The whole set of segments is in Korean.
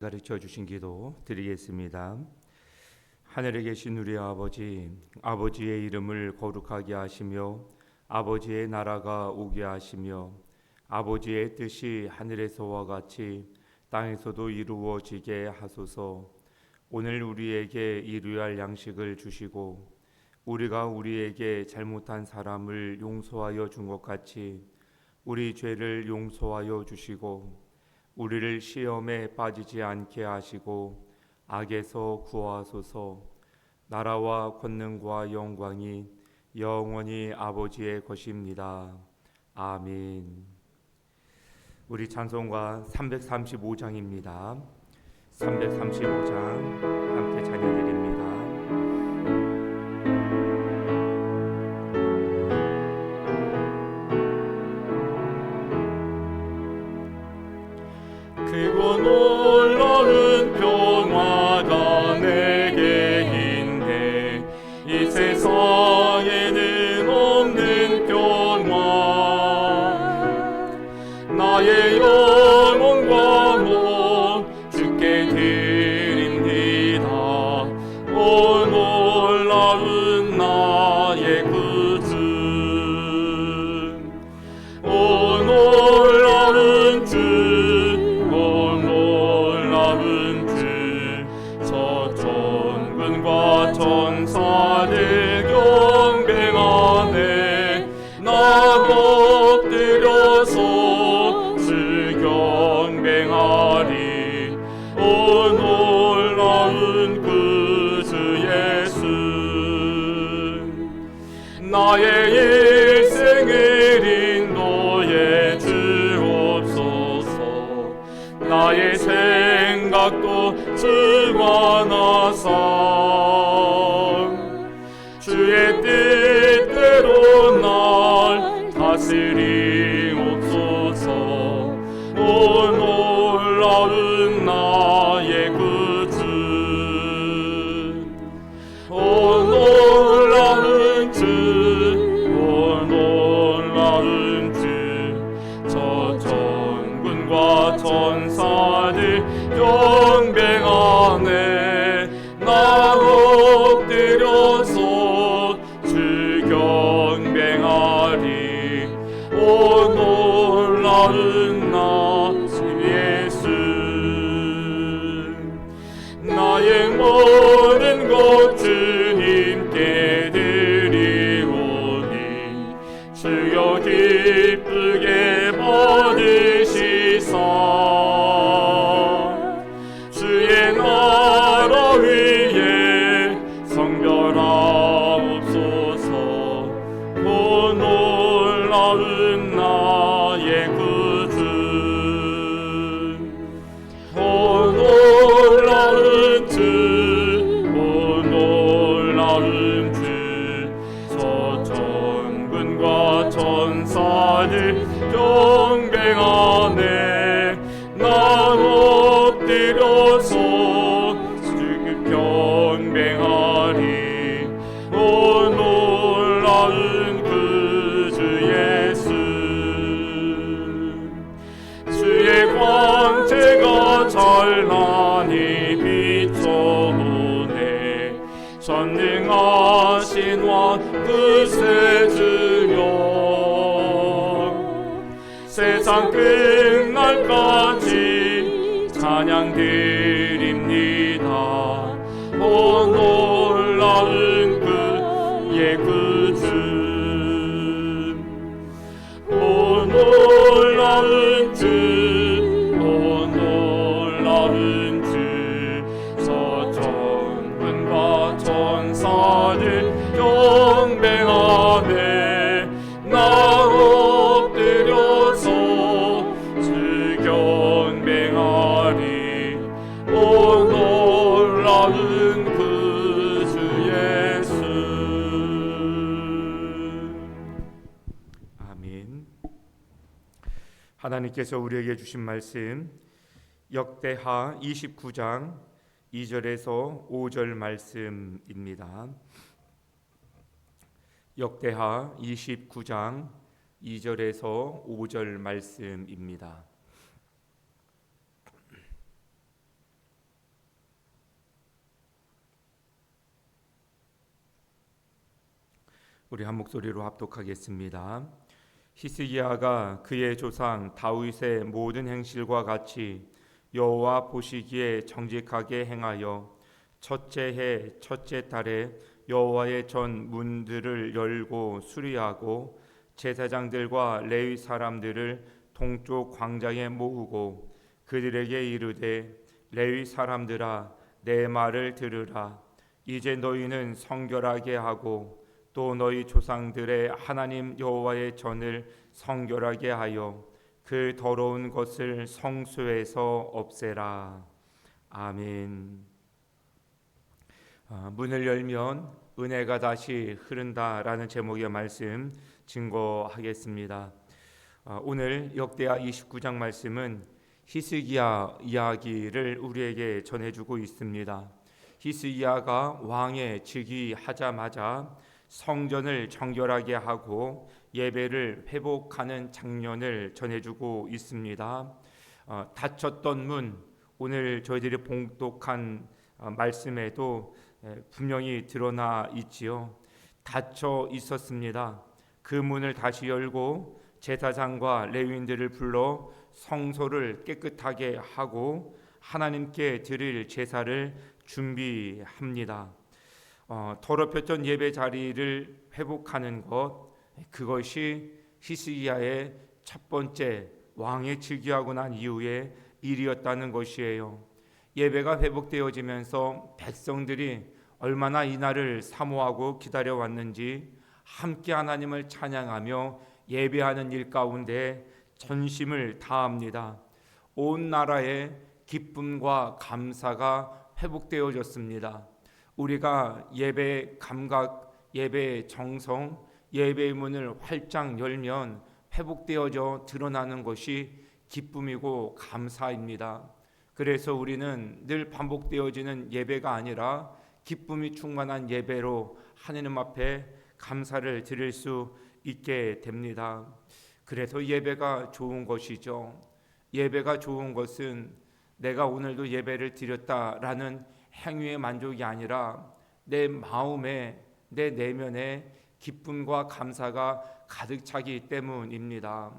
가르쳐 주신 기도 드리겠습니다. 하늘에 계신 우리 아버지, 아버지의 이름을 거룩하게 하시며 아버지의 나라가 오게 하시며 아버지의 뜻이 하늘에서와 같이 땅에서도 이루어지게 하소서. 오늘 우리에게 일용할 양식을 주시고 우리가 우리에게 잘못한 사람을 용서하여 준 것 같이 우리 죄를 용서하여 주시고 우리를 시험에 빠지지 않게 하시고 악에서 구하소서. 나라와 권능과 영광이 영원히 아버지의 것입니다. 아멘. 우리 찬송가 335장입니다. 335장 함께 찬양드립니다. 크고 놀라운 평화가 내게 있네. 이 세상에는 없는 평화. 나의 영혼과 몸 주께 드립니다. 오 놀라운 나의 구주, 오 놀라운 주, 천사들 경배하네. 나 엎드려서 주 경배하리. 오 놀라운 구주 예수, 나의 일생을 인도해 주옵소서. 나의 생각도 주관하사 주의 뜻대로 날 다스리옵소서. 오 놀라운 나의 구주, 오 놀라운 주, 오 놀라운 주. 저 천군과 천사들 경배하네. 나 엎드려서 주 경배하리. 오 놀라운 나 주 예수, 나의 모든 것 주님께 드리오니 주여 기쁘게 받으시사 주의 나라 위에 성별하옵소서. 오 놀라운 나의 구주, 오 놀라운 주, 오 놀라운 주. 저 천군과 천사들 경배하네. 나 엎드려서 주 경배하리. 오 놀라운 구주 예수, 주의 광채가 찬란히 비춰오네. 전능하신 왕 구세주여, 세상 끝날까지 찬양 드립니다. 오 놀라운 그의 구주, 오 놀라운 주, 오 놀라운 주. 저 천군과 천사들 경배하네. 나 엎드려서 주 경배하리. 오 놀라운 구주 예수. 아멘. 하나님께서 우리에게 주신 말씀 역대하 29장 2절에서 5절 말씀입니다. 역대하 29장 2절에서 5절 말씀입니다. 우리 한 목소리로 합독하겠습니다. 히스기야가 그의 조상 다윗의 모든 행실과 같이 여호와 보시기에 정직하게 행하여 첫째 해 첫째 달에 여호와의 전 문들을 열고 수리하고 제사장들과 레위 사람들을 동쪽 광장에 모으고 그들에게 이르되 레위 사람들아 내 말을 들으라. 이제 너희는 성결하게 하고 또 너희 조상들의 하나님 여호와의 전을 성결하게 하여 그 더러운 것을 성소에서 없애라. 아멘. 문을 열면 은혜가 다시 흐른다라는 제목의 말씀 증거하겠습니다. 오늘 역대하 29장 말씀은 히스기야 이야기를 우리에게 전해주고 있습니다. 히스기야가 왕에 즉위하자마자 성전을 정결하게 하고 예배를 회복하는 장면을 전해주고 있습니다. 닫혔던 문, 오늘 저희들이 봉독한 말씀에도 분명히 드러나 있지요. 닫혀 있었습니다. 그 문을 다시 열고 제사장과 레위인들을 불러 성소를 깨끗하게 하고 하나님께 드릴 제사를 준비합니다. 더럽혔던 예배 자리를 회복하는 것, 그것이 히스기야의 첫 번째 왕에 즉위하고 난 이후의 일이었다는 것이에요. 예배가 회복되어지면서 백성들이 얼마나 이 날을 사모하고 기다려왔는지 함께 하나님을 찬양하며 예배하는 일 가운데 전심을 다합니다. 온 나라의 기쁨과 감사가 회복되어졌습니다. 우리가 예배의 감각, 예배의 정성, 예배의 문을 활짝 열면 회복되어져 드러나는 것이 기쁨이고 감사입니다. 그래서 우리는 늘 반복되어지는 예배가 아니라 기쁨이 충만한 예배로 하나님 앞에 감사를 드릴 수 있게 됩니다. 그래서 예배가 좋은 것이죠. 예배가 좋은 것은 내가 오늘도 예배를 드렸다라는 행위의 만족이 아니라 내 마음에, 내 내면에 기쁨과 감사가 가득 차기 때문입니다.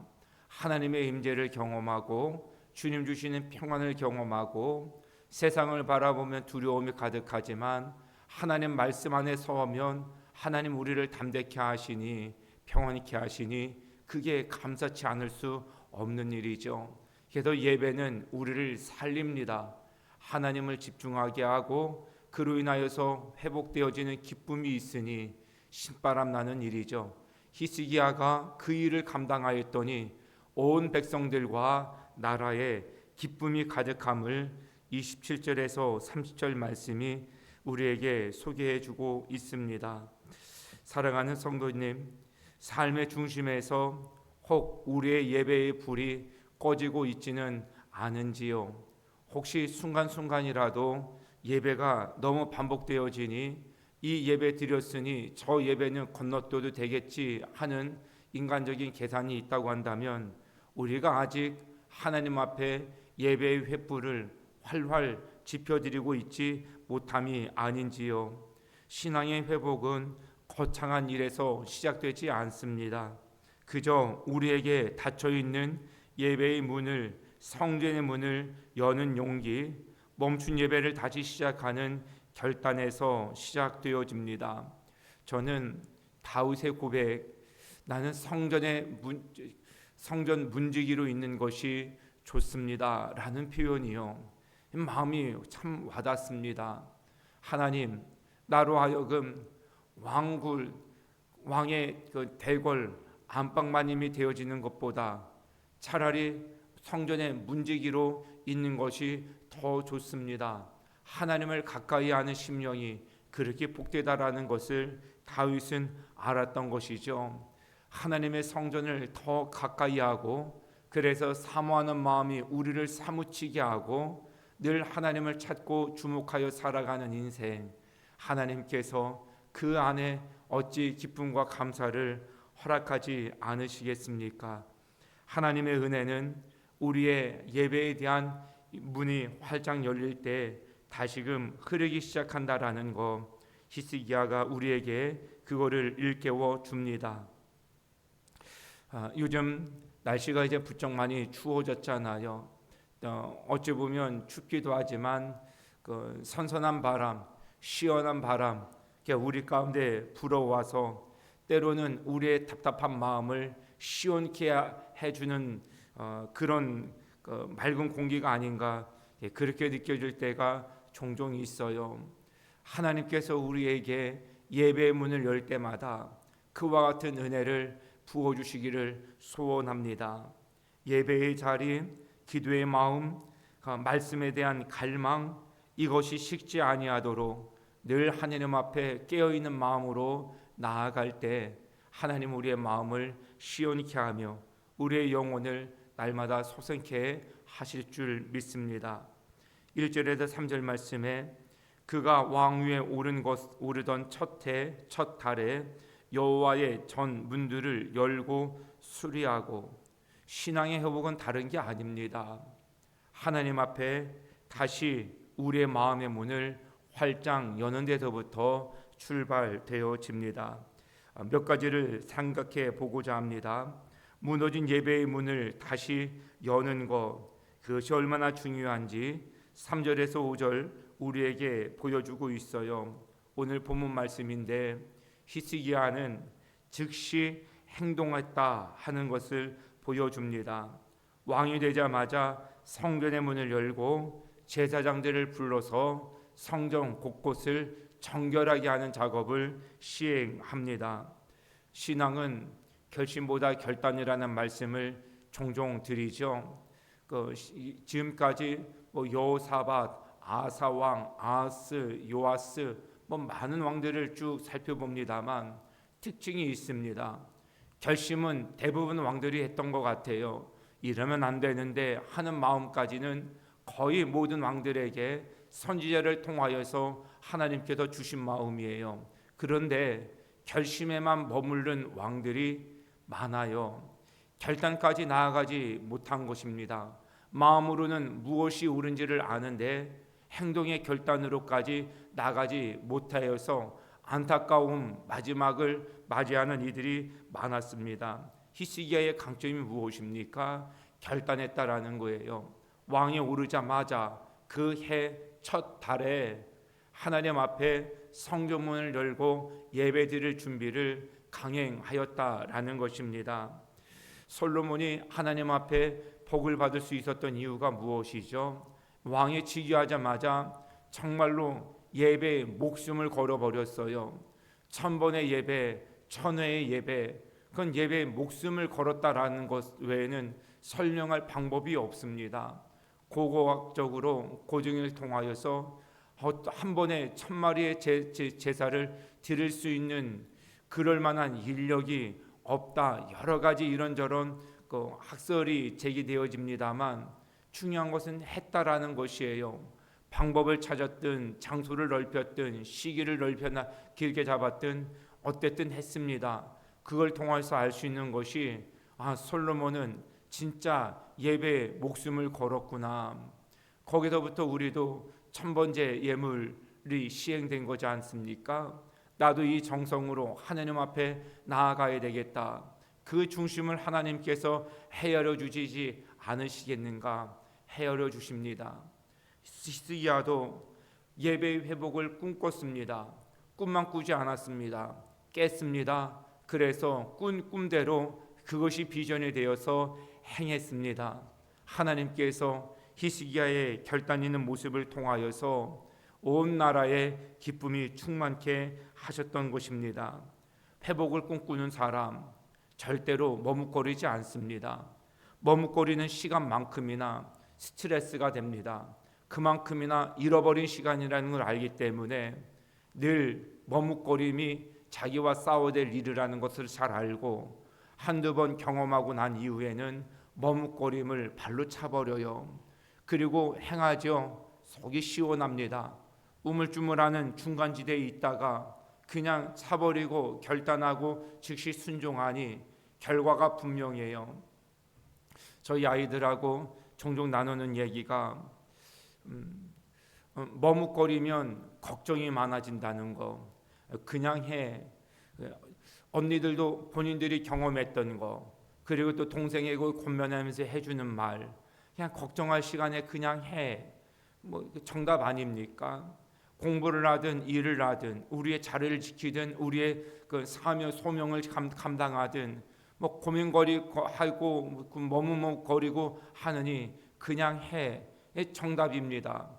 하나님의 임재를 경험하고 주님 주시는 평안을 경험하고 세상을 바라보면 두려움이 가득하지만 하나님 말씀 안에 서면 하나님 우리를 담대케 하시니 평안케 하시니 그게 감사치 않을 수 없는 일이죠. 그래서 예배는 우리를 살립니다. 하나님을 집중하게 하고 그로 인하여서 회복되어지는 기쁨이 있으니 신바람 나는 일이죠. 히스기야가 그 일을 감당하였더니 온 백성들과 나라에 기쁨이 가득함을 27절에서 30절 말씀이 우리에게 소개해주고 있습니다. 사랑하는 성도님, 삶의 중심에서 혹 우리의 예배의 불이 꺼지고 있지는 않은지요? 혹시 순간순간이라도 예배가 너무 반복되어지니 이 예배 드렸으니 저 예배는 건너뛰어도 되겠지 하는 인간적인 계산이 있다고 한다면 우리가 아직 하나님 앞에 예배의 횃불을 활활 지펴드리고 있지 못함이 아닌지요. 신앙의 회복은 거창한 일에서 시작되지 않습니다. 그저 우리에게 닫혀있는 예배의 문을, 성전의 문을 여는 용기, 멈춘 예배를 다시 시작하는 결단에서 시작되어집니다. 저는 다윗의 고백, 나는 성전 문지기로 있는 것이 좋습니다 라는 표현이요, 마음이 참 와닿습니다. 하나님, 나로 하여금 왕의 그 대궐 안방마님이 되어지는 것보다 차라리 성전의 문지기로 있는 것이 더 좋습니다. 하나님을 가까이 하는 심령이 그렇게 복되다라는 것을 다윗은 알았던 것이죠. 하나님의 성전을 더 가까이 하고 그래서 사모하는 마음이 우리를 사무치게 하고 늘 하나님을 찾고 주목하여 살아가는 인생, 하나님께서 그 안에 어찌 기쁨과 감사를 허락하지 않으시겠습니까? 하나님의 은혜는 우리의 예배에 대한 문이 활짝 열릴 때 다시금 흐르기 시작한다라는 것, 히스기야가 우리에게 그거를 일깨워 줍니다. 요즘 날씨가 이제 부쩍 많이 추워졌잖아요. 어찌 보면 춥기도 하지만 그 선선한 바람, 시원한 바람, 우리 가운데 불어와서 때로는 우리의 답답한 마음을 시원케 해주는 그런 맑은 공기가 아닌가, 그렇게 느껴질 때가 종종 있어요. 하나님께서 우리에게 예배의 문을 열 때마다 그와 같은 은혜를 부어주시기를 소원합니다. 예배의 자리, 기도의 마음, 말씀에 대한 갈망, 이것이 식지 아니하도록 늘 하나님 앞에 깨어있는 마음으로 나아갈 때 하나님 우리의 마음을 시원케 하며 우리의 영혼을 날마다 소생케 하실 줄 믿습니다. 1절에서 3절 말씀에 그가 왕위에 오르던 첫 해 첫 달에 여호와의 전 문들을 열고 수리하고, 신앙의 회복은 다른 게 아닙니다. 하나님 앞에 다시 우리의 마음의 문을 활짝 여는 데서부터 출발되어집니다. 몇 가지를 생각해 보고자 합니다. 무너진 예배의 문을 다시 여는 것, 그것이 얼마나 중요한지 3절에서 5절 우리에게 보여주고 있어요. 오늘 본문 말씀인데 히스기야는 즉시 행동했다 하는 것을 보여줍니다. 왕이 되자마자 성전의 문을 열고 제사장들을 불러서 성전 곳곳을 정결하게 하는 작업을 시행합니다. 신앙은 결심보다 결단이라는 말씀을 종종 드리죠. 지금까지 여호사밧, 아사왕, 아하스, 요아스 많은 왕들을 쭉 살펴봅니다만 특징이 있습니다. 결심은 대부분 왕들이 했던 것 같아요. 이러면 안 되는데 하는 마음까지는 거의 모든 왕들에게 선지자를 통하여서 하나님께서 주신 마음이에요. 그런데 결심에만 머무른 왕들이 많아요. 결단까지 나아가지 못한 것입니다. 마음으로는 무엇이 옳은지를 아는데 행동의 결단으로까지 나가지 못하여서 안타까운 마지막을 맞이하는 이들이 많았습니다. 히스기야의 강점이 무엇입니까? 결단했다라는 거예요. 왕이 오르자마자 그 해 첫 달에 하나님 앞에 성전문을 열고 예배드릴 준비를 강행하였다라는 것입니다. 솔로몬이 하나님 앞에 복을 받을 수 있었던 이유가 무엇이죠? 왕이 즉위하자마자 정말로 예배에 목숨을 걸어버렸어요. 1000번의 예배, 1000회의 예배, 그건 예배에 목숨을 걸었다라는 것 외에는 설명할 방법이 없습니다. 고고학적으로 고증을 통하여서 한 번에 1000마리의 제사를 드릴 수 있는 그럴 만한 인력이 없다. 여러 가지 이런저런 학설이 제기되어집니다만 중요한 것은 했다라는 것이에요. 방법을 찾았든 장소를 넓혔든 시기를 넓혀나 길게 잡았든 어쨌든 했습니다. 그걸 통해서 알 수 있는 것이 솔로몬은 진짜 예배에 목숨을 걸었구나. 거기서부터 우리도 1000번째 예물이 시행된 거지 않습니까? 나도 이 정성으로 하나님 앞에 나아가야 되겠다. 그 중심을 하나님께서 헤아려 주시지 않으시겠는가? 헤아려 주십니다. 히스기야도 예배의 회복을 꿈꿨습니다. 꿈만 꾸지 않았습니다. 깼습니다. 그래서 꾼 꿈대로 그것이 비전이 되어서 행했습니다. 하나님께서 히스기야의 결단 있는 모습을 통하여서 온 나라에 기쁨이 충만케 하셨던 것입니다. 회복을 꿈꾸는 사람 절대로 머뭇거리지 않습니다. 머뭇거리는 시간만큼이나 스트레스가 됩니다. 그만큼이나 잃어버린 시간이라는 걸 알기 때문에 늘 머뭇거림이 자기와 싸워야 될 일이라는 것을 잘 알고 한두 번 경험하고 난 이후에는 머뭇거림을 발로 차버려요. 그리고 행하죠. 속이 시원합니다. 우물쭈물하는 중간지대에 있다가 그냥 차버리고 결단하고 즉시 순종하니 결과가 분명해요. 저희 아이들하고 종종 나누는 얘기가 머뭇거리면 걱정이 많아진다는 거. 그냥 해. 언니들도 본인들이 경험했던 거, 그리고 또 동생에게 권면하면서 해주는 말, 그냥 걱정할 시간에 그냥 해. 뭐 정답 아닙니까? 공부를 하든 일을 하든 우리의 자리를 지키든 우리의 그 사명 소명을 감당하든 뭐 고민거리고 하고 머뭇거리고 하느니 그냥 해. 정답입니다.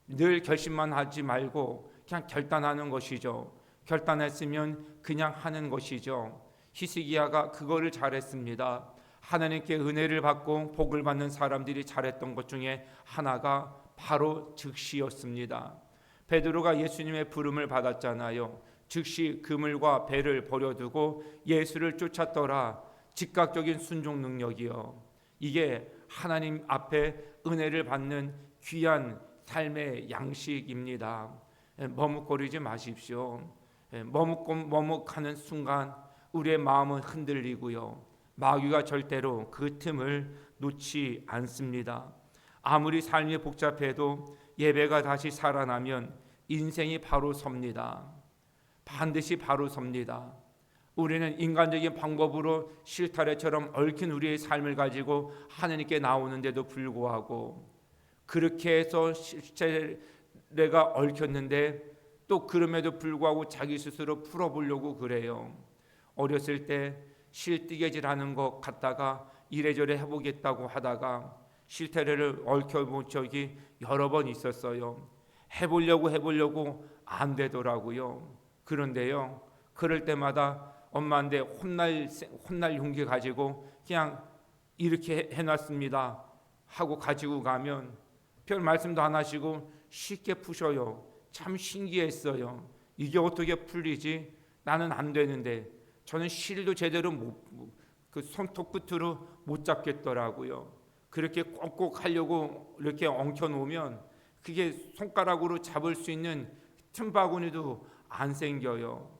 늘 결심만 하지 말고 그냥 결단하는 것이죠. 결단했으면 그냥 하는 것이죠. 히스기야가 그거를 잘했습니다. 하나님께 은혜를 받고 복을 받는 사람들이 잘했던 것 중에 하나가 바로 즉시였습니다. 베드로가 예수님의 부름을 받았잖아요. 즉시 그물과 배를 버려두고 예수를 쫓았더라. 즉각적인 순종 능력이요. 이게 하나님 앞에 은혜를 받는 귀한 삶의 양식입니다. 머뭇거리지 마십시오. 머뭇하는 순간 우리의 마음은 흔들리고요. 마귀가 절대로 그 틈을 놓지 않습니다. 아무리 삶이 복잡해도 예배가 다시 살아나면 인생이 바로 섭니다. 반드시 바로 섭니다. 우리는 인간적인 방법으로 실타래처럼 얽힌 우리의 삶을 가지고 하나님께 나오는데도 불구하고 그렇게 해서 실제가 얽혔는데 또 그럼에도 불구하고 자기 스스로 풀어보려고 그래요. 어렸을 때 실뜨개질하는 것 갖다가 이래저래 해보겠다고 하다가 실타래를 얽혀본 적이 여러 번 있었어요. 해보려고 안 되더라고요. 그런데요, 그럴 때마다 엄마한테 혼날 용기 가지고 그냥 이렇게 해놨습니다 하고 가지고 가면 별 말씀도 안 하시고 쉽게 푸셔요. 참 신기했어요. 이게 어떻게 풀리지? 나는 안 되는데. 저는 실도 제대로 그 손톱 끝으로 못 잡겠더라고요. 그렇게 꼭꼭 하려고 이렇게 엉켜 놓으면 그게 손가락으로 잡을 수 있는 틈바구니도 안 생겨요.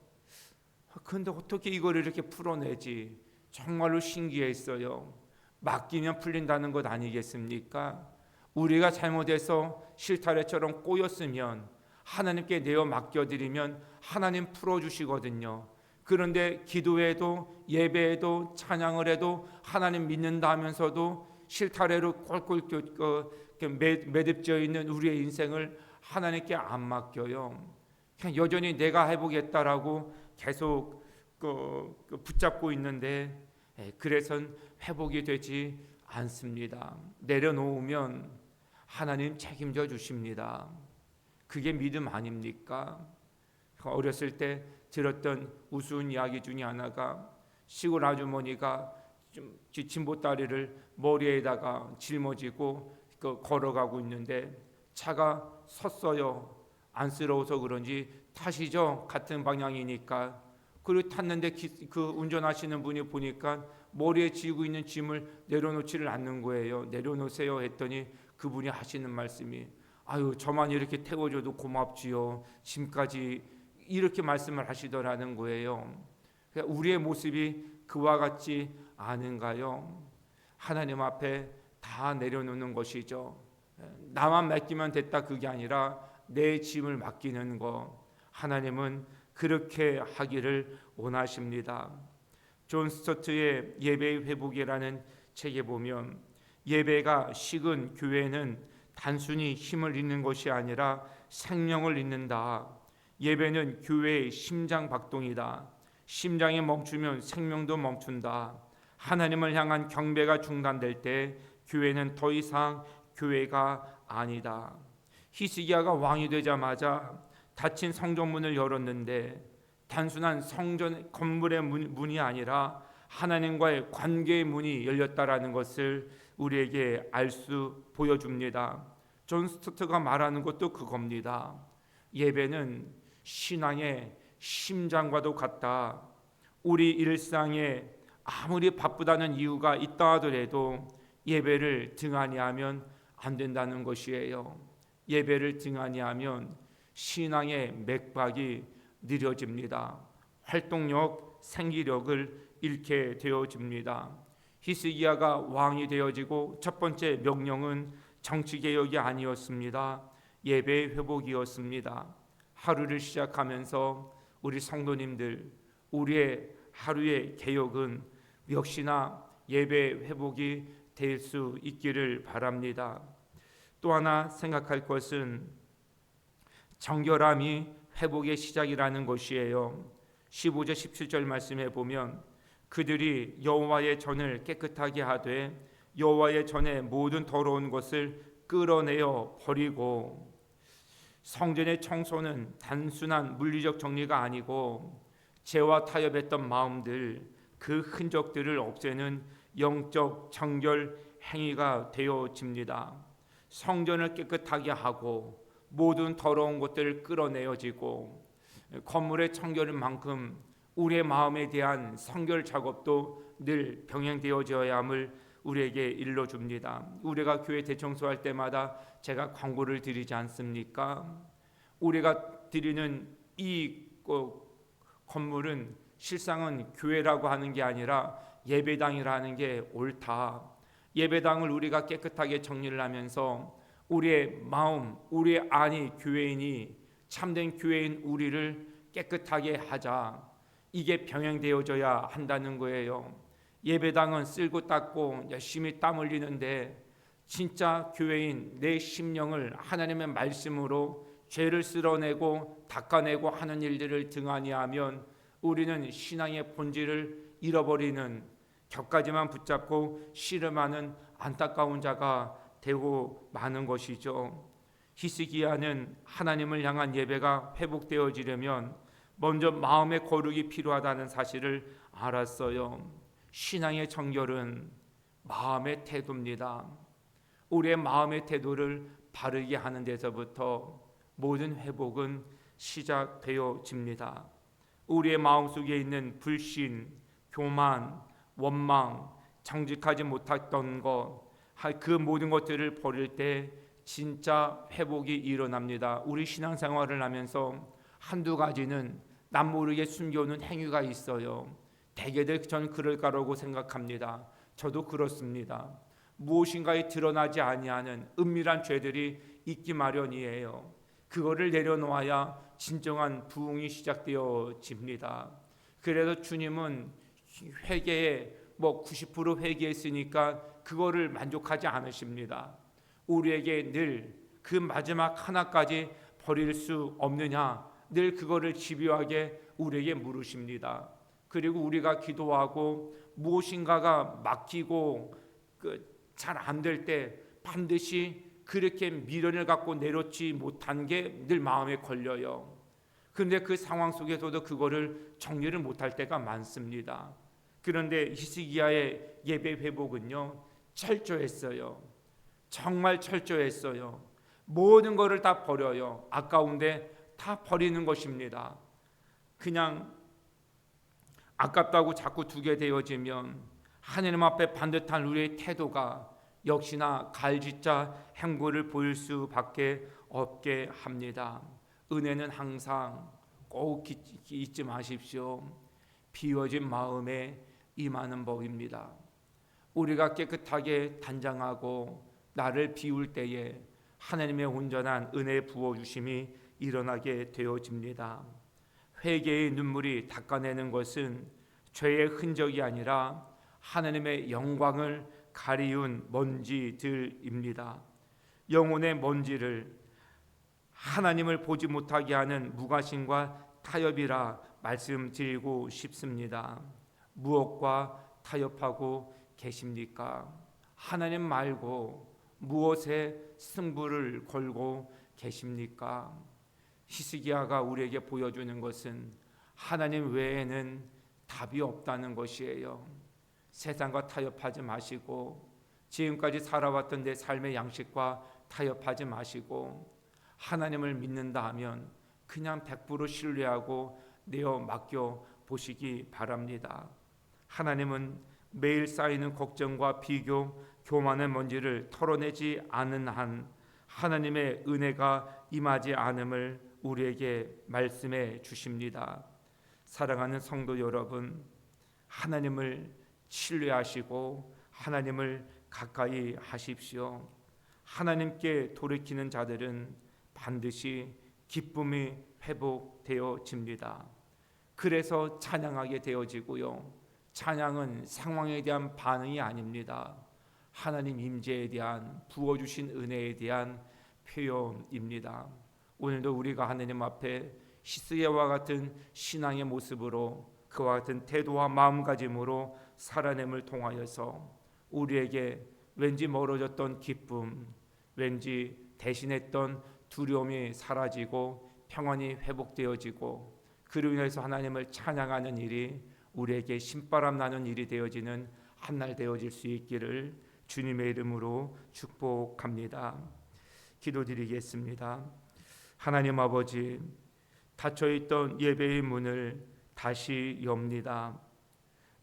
그런데 어떻게 이걸 이렇게 풀어내지? 정말로 신기했어요. 맡기면 풀린다는 것 아니겠습니까? 우리가 잘못해서 실타래처럼 꼬였으면 하나님께 내어 맡겨드리면 하나님 풀어주시거든요. 그런데 기도에도 예배에도 찬양을 해도 하나님 믿는다 하면서도 실타래로 꼴꼴 매듭져 있는 우리의 인생을 하나님께 안 맡겨요. 그냥 여전히 내가 해보겠다라고 계속 붙잡고 있는데 그래서 회복이 되지 않습니다. 내려놓으면 하나님 책임져 주십니다. 그게 믿음 아닙니까? 어렸을 때 들었던 우스운 이야기 중에 하나가 시골 아주머니가 좀 진보다리를 머리에다가 짊어지고 걸어가고 있는데 차가 섰어요. 안쓰러워서 그런지 타시죠. 같은 방향이니까. 그리고 탔는데 그 운전하시는 분이 보니까 머리에 지고 있는 짐을 내려놓지를 않는 거예요. 내려놓으세요 했더니 그분이 하시는 말씀이 아유 저만 이렇게 태워줘도 고맙지요. 짐까지 이렇게 말씀을 하시더라는 거예요. 우리의 모습이 그와 같지 않은가요? 하나님 앞에 다 내려놓는 것이죠. 나만 맡기면 됐다 그게 아니라 내 짐을 맡기는 것. 하나님은 그렇게 하기를 원하십니다. 존 스토트의 예배의 회복이라는 책에 보면 예배가 식은 교회는 단순히 힘을 잃는 것이 아니라 생명을 잃는다. 예배는 교회의 심장 박동이다. 심장이 멈추면 생명도 멈춘다. 하나님을 향한 경배가 중단될 때 교회는 더 이상 교회가 아니다. 히스기야가 왕이 되자마자 닫힌 성전문을 열었는데 단순한 성전 건물의 문이 아니라 하나님과의 관계의 문이 열렸다라는 것을 우리에게 보여줍니다. 존 스토트가 말하는 것도 그겁니다. 예배는 신앙의 심장과도 같다. 우리 일상에 아무리 바쁘다는 이유가 있다 하더라도 예배를 등한히 하면 안 된다는 것이에요. 예배를 등한히 하면 신앙의 맥박이 느려집니다. 활동력, 생기력을 잃게 되어집니다. 히스기야가 왕이 되어지고 첫 번째 명령은 정치개혁이 아니었습니다. 예배의 회복이었습니다. 하루를 시작하면서 우리 성도님들, 우리의 하루의 개혁은 역시나 예배 회복이 될 수 있기를 바랍니다. 또 하나 생각할 것은 정결함이 회복의 시작이라는 것이에요. 15절 17절 말씀에 보면 그들이 여호와의 전을 깨끗하게 하되 여호와의 전에 모든 더러운 것을 끌어내어 버리고, 성전의 청소는 단순한 물리적 정리가 아니고 죄와 타협했던 마음들, 그 흔적들을 없애는 영적 정결 행위가 되어집니다. 성전을 깨끗하게 하고 모든 더러운 것들을 끌어내어지고, 건물의 청결인 만큼 우리의 마음에 대한 성결 작업도 늘 병행되어져야 함을 우리에게 일러줍니다. 우리가 교회 대청소할 때마다 제가 광고를 드리지 않습니까? 우리가 드리는 이 건물은 실상은 교회라고 하는 게 아니라 예배당이라는 게 옳다. 예배당을 우리가 깨끗하게 정리를 하면서 우리의 마음, 우리의 안이 교회인이 참된 교회인 우리를 깨끗하게 하자. 이게 병행되어져야 한다는 거예요. 예배당은 쓸고 닦고 열심히 땀 흘리는데 진짜 교회인 내 심령을 하나님의 말씀으로 죄를 쓸어내고 닦아내고 하는 일들을 등한히 하면 우리는 신앙의 본질을 잃어버리는, 격가지만 붙잡고 씨름하는 안타까운 자가 되고 마는 것이죠. 히스기야는 하나님을 향한 예배가 회복되어지려면 먼저 마음의 거룩이 필요하다는 사실을 알았어요. 신앙의 정결은 마음의 태도입니다. 우리의 마음의 태도를 바르게 하는 데서부터 모든 회복은 시작되어집니다. 우리의 마음속에 있는 불신, 교만, 원망, 정직하지 못했던 것, 그 모든 것들을 버릴 때 진짜 회복이 일어납니다. 우리 신앙생활을 하면서 한두 가지는 남 모르게 숨겨놓은 행위가 있어요. 대개들 저는 그럴 거라고 생각합니다. 저도 그렇습니다. 무엇인가에 드러나지 아니하는 은밀한 죄들이 있기 마련이에요. 그거를 내려놓아야 진정한 부흥이 시작되어집니다. 그래서 주님은 회개에 90% 회개했으니까 그거를 만족하지 않으십니다. 우리에게 늘 그 마지막 하나까지 버릴 수 없느냐, 늘 그거를 집요하게 우리에게 물으십니다. 그리고 우리가 기도하고 무엇인가가 막히고 잘 안 될 때 반드시 그렇게 미련을 갖고 내놓지 못한 게 늘 마음에 걸려요. 그런데 그 상황 속에서도 그거를 정리를 못할 때가 많습니다. 그런데 히스기야의 예배 회복은요, 철저했어요. 정말 철저했어요. 모든 것을 다 버려요. 아까운데 다 버리는 것입니다. 그냥 아깝다고 자꾸 두게 되어지면 하나님 앞에 반듯한 우리의 태도가 역시나 갈짓자 행보를 보일 수밖에 없게 합니다. 은혜는 항상 꼭 잊지 마십시오. 비워진 마음에 임하는 법입니다. 우리가 깨끗하게 단장하고 나를 비울 때에 하나님의 온전한 은혜 부어주심이 일어나게 되어집니다. 회개의 눈물이 닦아내는 것은 죄의 흔적이 아니라 하나님의 영광을 가리운 먼지들입니다. 영혼의 먼지를 하나님을 보지 못하게 하는 무가심과 타협이라 말씀드리고 싶습니다. 무엇과 타협하고 계십니까? 하나님 말고 무엇에 승부를 걸고 계십니까? 히스기야가 우리에게 보여주는 것은 하나님 외에는 답이 없다는 것이에요. 세상과 타협하지 마시고 지금까지 살아왔던 내 삶의 양식과 타협하지 마시고 하나님을 믿는다 하면 그냥 100% 신뢰하고 내어 맡겨 보시기 바랍니다. 하나님은 매일 쌓이는 걱정과 비교, 교만의 먼지를 털어내지 않은 한 하나님의 은혜가 임하지 않음을 우리에게 말씀해 주십니다. 사랑하는 성도 여러분, 하나님을 신뢰하시고 하나님을 가까이 하십시오. 하나님께 돌이키는 자들은 반드시 기쁨이 회복되어집니다. 그래서 찬양하게 되어지고요. 찬양은 상황에 대한 반응이 아닙니다. 하나님 임재에 대한 부어주신 은혜에 대한 표현입니다. 오늘도 우리가 하나님 앞에 히스기야와 같은 신앙의 모습으로 그와 같은 태도와 마음가짐으로 살아냄을 통하여서 우리에게 왠지 멀어졌던 기쁨, 왠지 대신했던 두려움이 사라지고 평안이 회복되어지고 그로 인해서 하나님을 찬양하는 일이 우리에게 신바람 나는 일이 되어지는 한날 되어질 수 있기를 주님의 이름으로 축복합니다. 기도드리겠습니다. 하나님 아버지, 닫혀있던 예배의 문을 다시 엽니다.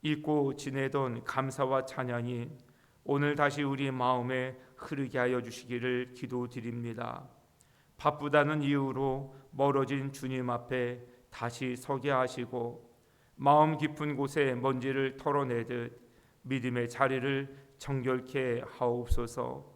잊고 지내던 감사와 찬양이 오늘 다시 우리 마음에 흐르게 하여 주시기를 기도드립니다. 바쁘다는 이유로 멀어진 주님 앞에 다시 서게 하시고 마음 깊은 곳에 먼지를 털어내듯 믿음의 자리를 정결케 하옵소서.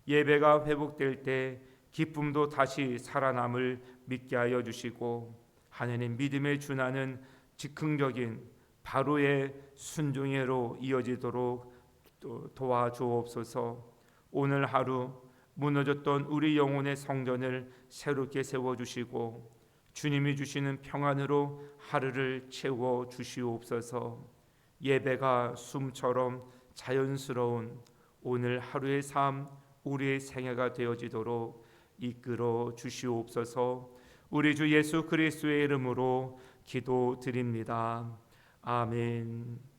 예배가 회복될 때 기쁨도 다시 살아남을 믿게 하여 주시고 하나님 믿음의 준하는 즉흥적인 바로의 순종회로 이어지도록 도와주옵소서. 오늘 하루 무너졌던 우리 영혼의 성전을 새롭게 세워주시고 주님이 주시는 평안으로 하루를 채워 주시옵소서. 예배가 숨처럼 자연스러운 오늘 하루의 삶, 우리의 생애가 되어지도록 이끌어 주시옵소서. 우리 주 예수 그리스도의 이름으로 기도드립니다. 아멘.